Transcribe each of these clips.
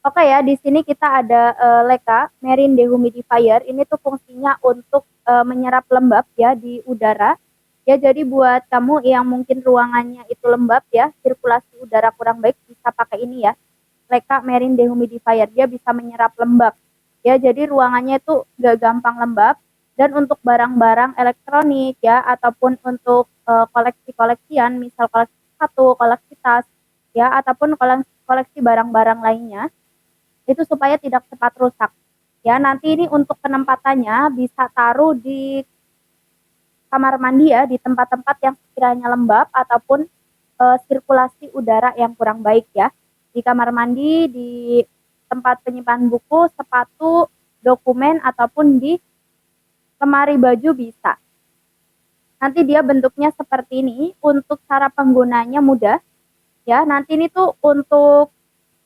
Oke ya, di sini kita ada Leica Marine Dehumidifier. Ini tuh fungsinya untuk menyerap lembab ya di udara. Ya, jadi buat kamu yang mungkin ruangannya itu lembab ya, sirkulasi udara kurang baik, bisa pakai ini ya. Leica Marine Dehumidifier, dia bisa menyerap lembab. Ya, jadi ruangannya itu gak gampang lembab. Dan untuk barang-barang elektronik ya, ataupun untuk koleksi-koleksian, misal koleksi sepatu, koleksi tas, ya, ataupun koleksi barang-barang lainnya, itu supaya tidak cepat rusak. Ya, nanti ini untuk penempatannya bisa taruh di kamar mandi ya, di tempat-tempat yang sekiranya lembab ataupun sirkulasi udara yang kurang baik ya. Di kamar mandi, di tempat penyimpanan buku, sepatu, dokumen, ataupun di lemari baju bisa. Nanti dia bentuknya seperti ini. Untuk cara penggunanya mudah ya. Nanti ini tuh untuk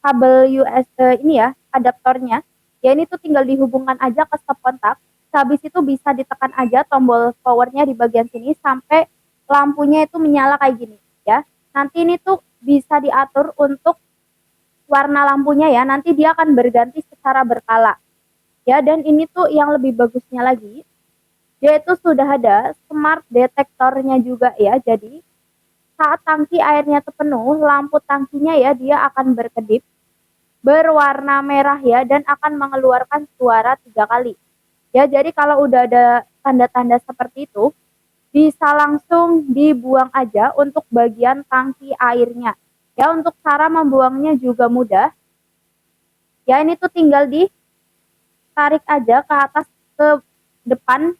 kabel USB ini ya, adaptornya. Ya, ini tuh tinggal dihubungkan aja ke stop kontak. Habis itu bisa ditekan aja tombol powernya di bagian sini sampai lampunya itu menyala kayak gini ya. Nanti ini tuh bisa diatur untuk warna lampunya ya. Nanti dia akan berganti secara berkala. Ya, dan ini tuh yang lebih bagusnya lagi, dia itu sudah ada smart detektornya juga ya. Jadi saat tangki airnya terpenuh, lampu tangkinya ya dia akan berkedip berwarna merah ya, dan akan mengeluarkan suara 3 kali. Ya, jadi kalau udah ada tanda-tanda seperti itu, bisa langsung dibuang aja untuk bagian tangki airnya. Ya, untuk cara membuangnya juga mudah. Ya, ini tuh tinggal ditarik aja ke atas ke depan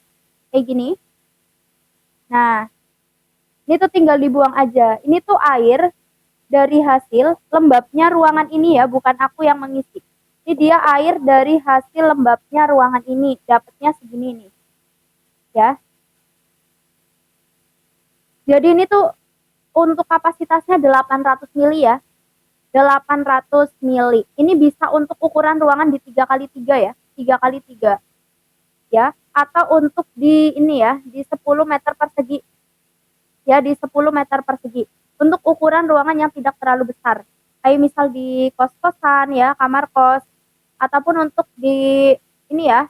kayak gini. Nah, ini tuh tinggal dibuang aja. Ini tuh air dari hasil lembabnya ruangan ini ya, bukan aku yang mengisi. Ini dia air dari hasil lembabnya ruangan ini, dapatnya segini nih. Ya. Jadi ini tuh untuk kapasitasnya 800 mili ya. 800 mili. Ini bisa untuk ukuran ruangan di 3x3 ya. 3x3. Ya, atau untuk di ini ya, di 10 meter persegi. Ya, di 10 meter persegi. Untuk ukuran ruangan yang tidak terlalu besar. Kayak misal di kos-kosan ya, kamar kos, ataupun untuk di ini ya,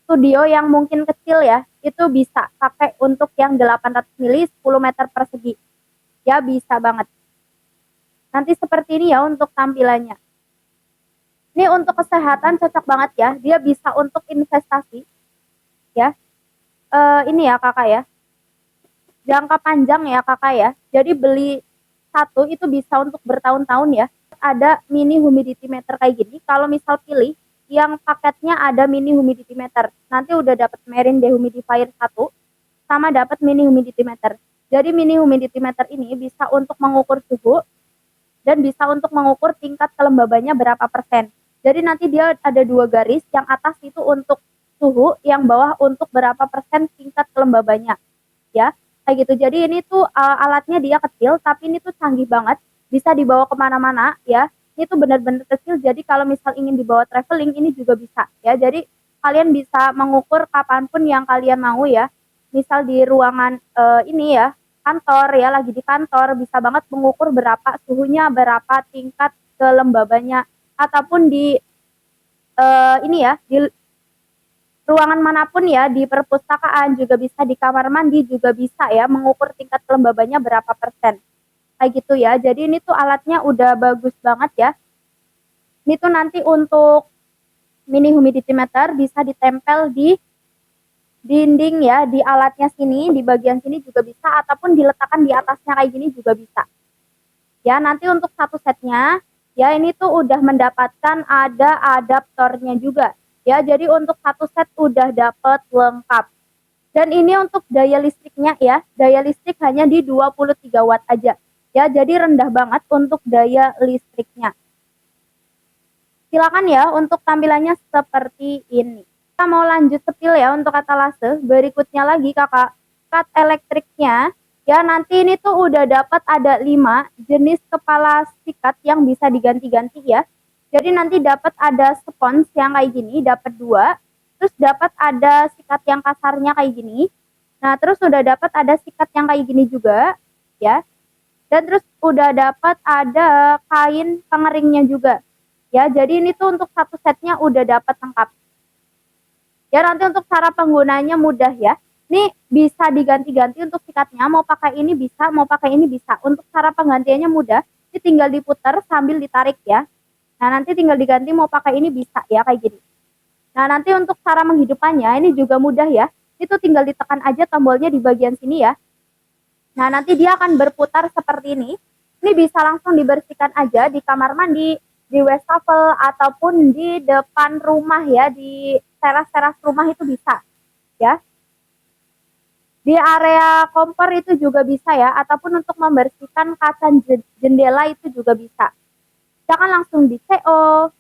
studio yang mungkin kecil ya, itu bisa pakai untuk yang 800 mili 10 meter persegi. Ya, bisa banget. Nanti seperti ini ya untuk tampilannya. Ini untuk kesehatan cocok banget ya. Dia bisa untuk investasi. Ya. Ini ya kakak ya. Jangka panjang ya kakak ya. Jadi beli satu itu bisa untuk bertahun-tahun ya. Ada mini humidity meter kayak gini. Kalau misal pilih yang paketnya ada mini humidity meter, nanti udah dapat Marine Dehumidifier 1 sama dapat mini humidity meter. Jadi mini humidity meter ini bisa untuk mengukur suhu dan bisa untuk mengukur tingkat kelembabannya berapa persen. Jadi nanti dia ada 2 garis, yang atas itu untuk suhu, yang bawah untuk berapa persen tingkat kelembabannya. Ya, kayak gitu. Jadi ini tuh alatnya dia kecil, tapi ini tuh canggih banget, bisa dibawa kemana-mana ya. Ini tuh benar-benar kecil, jadi kalau misal ingin dibawa traveling ini juga bisa ya. Jadi kalian bisa mengukur kapanpun yang kalian mau ya. Misal di ruangan ini ya, kantor ya, lagi di kantor bisa banget mengukur berapa suhunya, berapa tingkat kelembabannya, ataupun di ini ya, di ruangan manapun ya, di perpustakaan juga bisa, di kamar mandi juga bisa ya, mengukur tingkat kelembabannya berapa persen. Kayak gitu ya. Jadi ini tuh alatnya udah bagus banget ya. Ini tuh nanti untuk mini humidity meter bisa ditempel di dinding ya, di alatnya sini, di bagian sini juga bisa, ataupun diletakkan di atasnya kayak gini juga bisa. Ya, nanti untuk satu setnya, ya ini tuh udah mendapatkan ada adaptornya juga. Ya, jadi untuk satu set udah dapet lengkap. Dan ini untuk daya listriknya ya, daya listrik hanya di 23 watt aja. Ya, jadi rendah banget untuk daya listriknya. Silakan ya untuk tampilannya seperti ini. Kita mau lanjut sepil ya untuk etalase. Berikutnya lagi kakak, cut elektriknya. Ya, nanti ini tuh udah dapat ada 5 jenis kepala sikat yang bisa diganti-ganti ya. Jadi nanti dapat ada spons yang kayak gini, dapat 2. Terus dapat ada sikat yang kasarnya kayak gini. Nah, terus udah dapat ada sikat yang kayak gini juga ya. Dan terus udah dapat ada kain pengeringnya juga. Ya, jadi ini tuh untuk satu setnya udah dapat lengkap. Ya, nanti untuk cara penggunanya mudah ya. Ini bisa diganti-ganti untuk sikatnya, mau pakai ini bisa, mau pakai ini bisa. Untuk cara penggantiannya mudah, ini tinggal diputar sambil ditarik ya. Nah, nanti tinggal diganti mau pakai ini bisa ya, kayak gini. Nah, nanti untuk cara menghidupkannya ini juga mudah ya. Itu tinggal ditekan aja tombolnya di bagian sini ya. Nah, nanti dia akan berputar seperti ini. Ini bisa langsung dibersihkan aja di kamar mandi, di wastafel, ataupun di depan rumah ya, di teras-teras rumah itu bisa ya. Di area kompor itu juga bisa ya, ataupun untuk membersihkan kaca jendela itu juga bisa. Jangan langsung di CO,